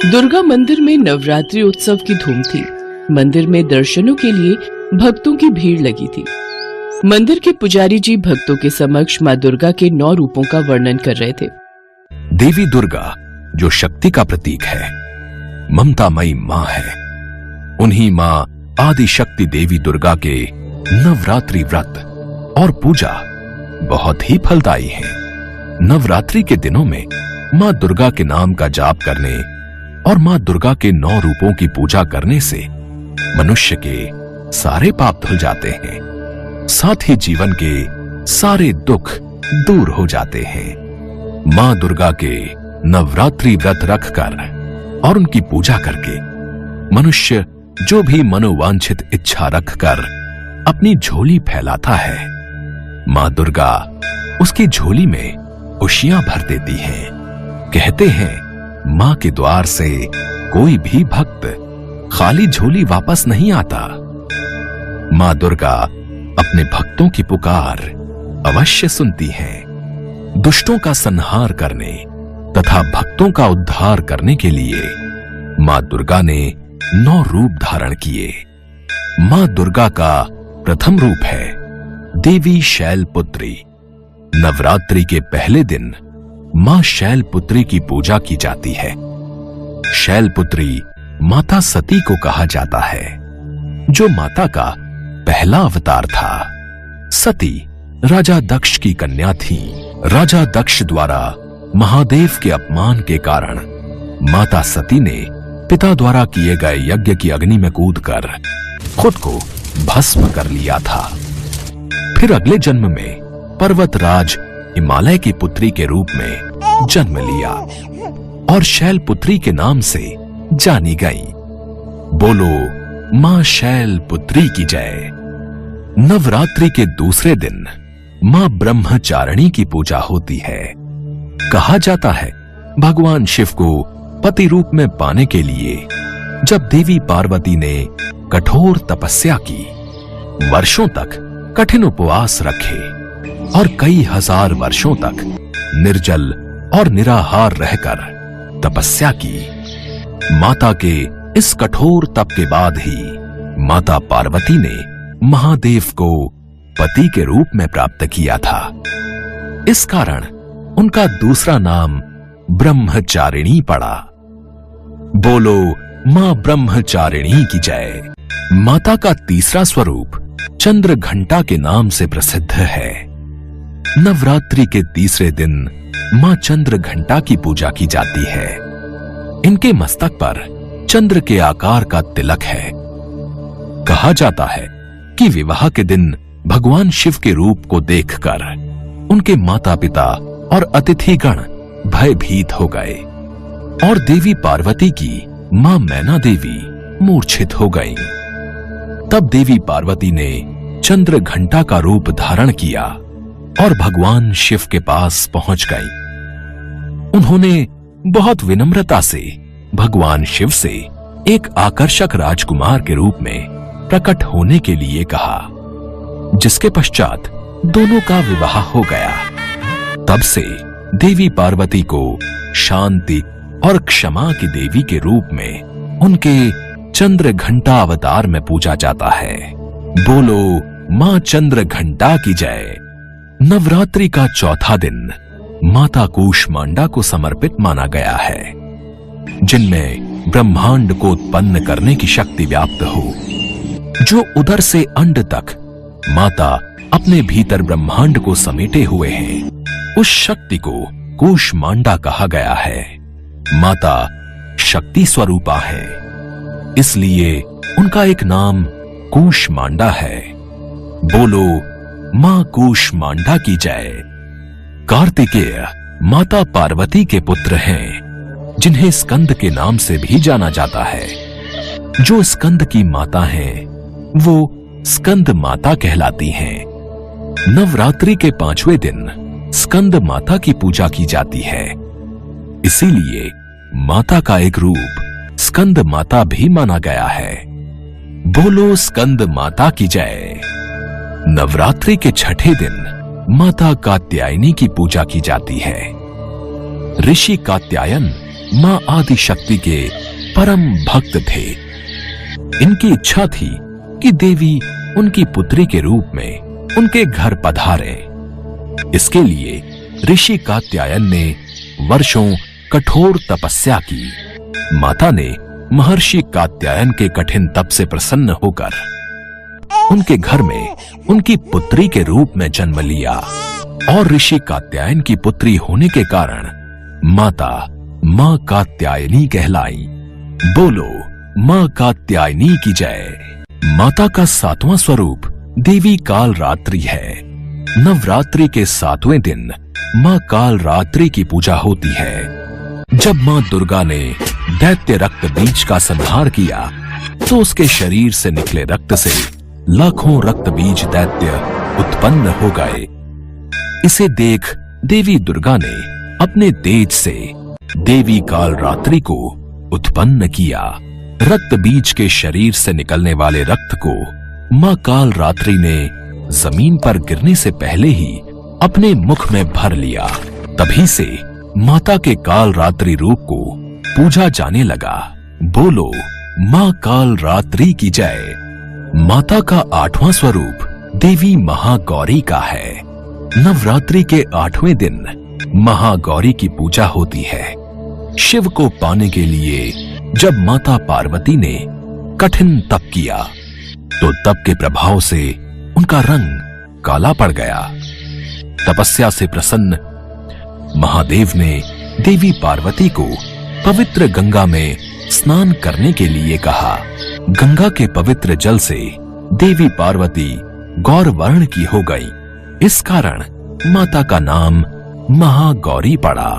दुर्गा मंदिर में नवरात्रि उत्सव की धूम थी। मंदिर में दर्शनों के लिए भक्तों की भीड़ लगी थी। मंदिर के पुजारी जी भक्तों के समक्ष मां दुर्गा के 9 रूपों का वर्णन कर रहे थे। देवी दुर्गा जो शक्ति का प्रतीक है, ममतामयी मां है। उन्हीं मां आदि शक्ति देवी दुर्गा के नवरात्रि व्रत और पूजा बहुत ही फलदायी है। नवरात्रि के दिनों में मां दुर्गा के नाम का जाप करने और मां दुर्गा के 9 रूपों की पूजा करने से मनुष्य के सारे पाप धुल जाते हैं, साथ ही जीवन के सारे दुख दूर हो जाते हैं। मां दुर्गा के नवरात्रि व्रत रखकर और उनकी पूजा करके मनुष्य जो भी मनोवांछित इच्छा रखकर अपनी झोली फैलाता है, मां दुर्गा उसकी झोली में खुशियां भर देती हैं। कहते हैं मां के द्वार से कोई भी भक्त खाली झोली वापस नहीं आता। मां दुर्गा अपने भक्तों की पुकार अवश्य सुनती हैं। दुष्टों का संहार करने तथा भक्तों का उद्धार करने के लिए मां दुर्गा ने 9 रूप धारण किए। मां दुर्गा का प्रथम रूप है देवी शैलपुत्री। नवरात्रि के पहले दिन मां शैलपुत्री की पूजा की जाती है। शैलपुत्री माता सती को कहा जाता है, जो माता का पहला अवतार था। सती राजा दक्ष की कन्या थी। राजा दक्ष द्वारा महादेव के अपमान के कारण माता सती ने पिता द्वारा किए गए यज्ञ की अग्नि में कूदकर खुद को भस्म कर लिया था। फिर अगले जन्म में पर्वतराज हिमालय की पुत्री के रूप में जन्म लिया और शैलपुत्री के नाम से जानी गई। बोलो मां शैलपुत्री की जय। नवरात्रि के दूसरे दिन मां ब्रह्मचारिणी की पूजा होती है। कहा जाता है भगवान शिव को पति रूप में पाने के लिए जब देवी पार्वती ने कठोर तपस्या की, वर्षों तक कठिन उपवास रखे और कई हजार वर्षों तक निर्जल और निराहार रहकर तपस्या की, माता के इस कठोर तप के बाद ही माता पार्वती ने महादेव को पति के रूप में प्राप्त किया था। इस कारण उनका दूसरा नाम ब्रह्मचारिणी पड़ा। बोलो मां ब्रह्मचारिणी की जय। माता का तीसरा स्वरूप चंद्र घंटा के नाम से प्रसिद्ध है। नवरात्रि के तीसरे दिन मां चंद्र घंटा की पूजा की जाती है। इनके मस्तक पर चंद्र के आकार का तिलक है। कहा जाता है कि विवाह के दिन भगवान शिव के रूप को देखकर उनके माता पिता और अतिथिगण भयभीत हो गए और देवी पार्वती की मां मैना देवी मूर्छित हो गईं। तब देवी पार्वती ने चंद्र घंटा का रूप धारण किया और भगवान शिव के पास पहुंच गई। उन्होंने बहुत विनम्रता से भगवान शिव से एक आकर्षक राजकुमार के रूप में प्रकट होने के लिए कहा, जिसके पश्चात दोनों का विवाह हो गया। तब से देवी पार्वती को शांति और क्षमा की देवी के रूप में उनके चंद्र घंटा अवतार में पूजा जाता है। बोलो मां चंद्र घंटा की जय। नवरात्रि का चौथा दिन माता कूष्मांडा को समर्पित माना गया है, जिनमें ब्रह्मांड को उत्पन्न करने की शक्ति व्याप्त हो। जो उदर से अंड तक माता अपने भीतर ब्रह्मांड को समेटे हुए हैं, उस शक्ति को कूष्मांडा कहा गया है। माता शक्ति स्वरूपा है, इसलिए उनका एक नाम कूष्मांडा है। बोलो मां कूष्मांडा की जय। कार्तिकेय माता पार्वती के पुत्र हैं, जिन्हें स्कंद के नाम से भी जाना जाता है। जो स्कंद की माता हैं, वो स्कंद माता कहलाती हैं। नवरात्रि के 5वें दिन स्कंद माता की पूजा की जाती है। इसीलिए माता का एक रूप स्कंद माता भी माना गया है। बोलो स्कंद माता की जय। नवरात्रि के 6ठे दिन माता कात्यायनी की पूजा की जाती है। ऋषि कात्यायन मां आदि शक्ति के परम भक्त थे। इनकी इच्छा थी कि देवी उनकी पुत्री के रूप में उनके घर पधारे। इसके लिए ऋषि कात्यायन ने वर्षों कठोर तपस्या की। माता ने महर्षि कात्यायन के कठिन तप से प्रसन्न होकर उनके घर में उनकी पुत्री के रूप में जन्म लिया और ऋषि कात्यायन की पुत्री होने के कारण माता मां कात्यायनी कहलाई। बोलो मां कात्यायनी की जय। माता का 7वां स्वरूप देवी काल रात्रि है। नवरात्रि के 7वें दिन मां काल रात्रि की पूजा होती है। जब मां दुर्गा ने दैत्य रक्त बीज का संहार किया तो उसके शरीर से निकले रक्त से लाखों रक्त बीज दैत्य उत्पन्न हो गए। इसे देख देवी दुर्गा ने अपने तेज से देवी काल रात्रि को उत्पन्न किया। रक्त बीज के शरीर से निकलने वाले रक्त को मां काल रात्रि ने जमीन पर गिरने से पहले ही अपने मुख में भर लिया। तभी से माता के काल रात्रि रूप को पूजा जाने लगा। बोलो मां काल रात्रि की जय। माता का 8वां स्वरूप देवी महागौरी का है। नवरात्रि के 8वें दिन महागौरी की पूजा होती है। शिव को पाने के लिए जब माता पार्वती ने कठिन तप किया तो तप के प्रभाव से उनका रंग काला पड़ गया। तपस्या से प्रसन्न महादेव ने देवी पार्वती को पवित्र गंगा में स्नान करने के लिए कहा। गंगा के पवित्र जल से देवी पार्वती गौर वर्ण की हो गई। इस कारण माता का नाम महागौरी पड़ा।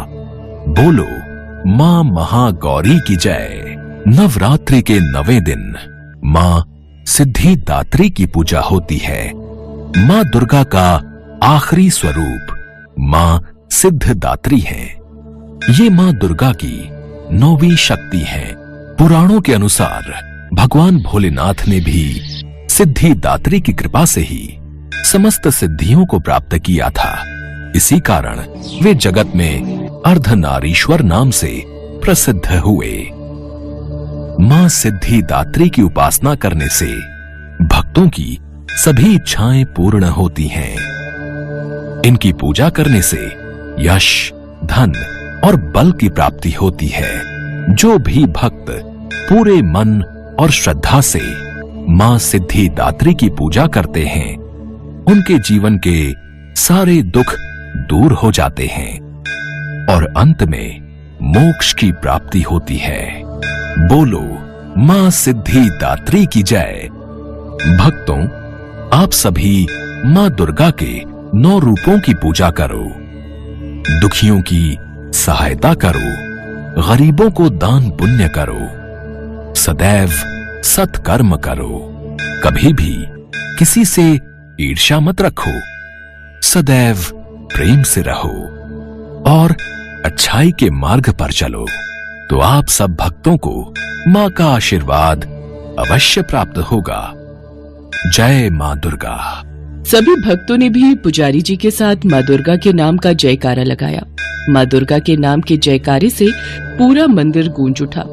बोलो मां महागौरी की जय। नवरात्रि के 9वें दिन मां सिद्धिदात्री की पूजा होती है। मां दुर्गा का आखिरी स्वरूप मां सिद्धिदात्री है। ये मां दुर्गा की 9वीं शक्ति है। पुराणों के अनुसार भगवान भोलेनाथ ने भी सिद्धिदात्री की कृपा से ही समस्त सिद्धियों को प्राप्त किया था। इसी कारण वे जगत में अर्धनारीश्वर नाम से प्रसिद्ध हुए। मां सिद्धिदात्री की उपासना करने से भक्तों की सभी इच्छाएं पूर्ण होती हैं। इनकी पूजा करने से यश, धन और बल की प्राप्ति होती है। जो भी भक्त पूरे मन और श्रद्धा से मां सिद्धिदात्री की पूजा करते हैं उनके जीवन के सारे दुख दूर हो जाते हैं और अंत में मोक्ष की प्राप्ति होती है। बोलो मां सिद्धिदात्री की जय। भक्तों, आप सभी मां दुर्गा के 9 रूपों की पूजा करो। दुखियों की सहायता करो, गरीबों को दान पुण्य करो, सदैव सत्कर्म करो, कभी भी किसी से ईर्ष्या मत रखो, सदैव प्रेम से रहो और अच्छाई के मार्ग पर चलो, तो आप सब भक्तों को मां का आशीर्वाद अवश्य प्राप्त होगा। जय मां दुर्गा। सभी भक्तों ने भी पुजारी जी के साथ मां दुर्गा के नाम का जयकारा लगाया। मां दुर्गा के नाम के जयकारे से पूरा मंदिर गूंज उठा।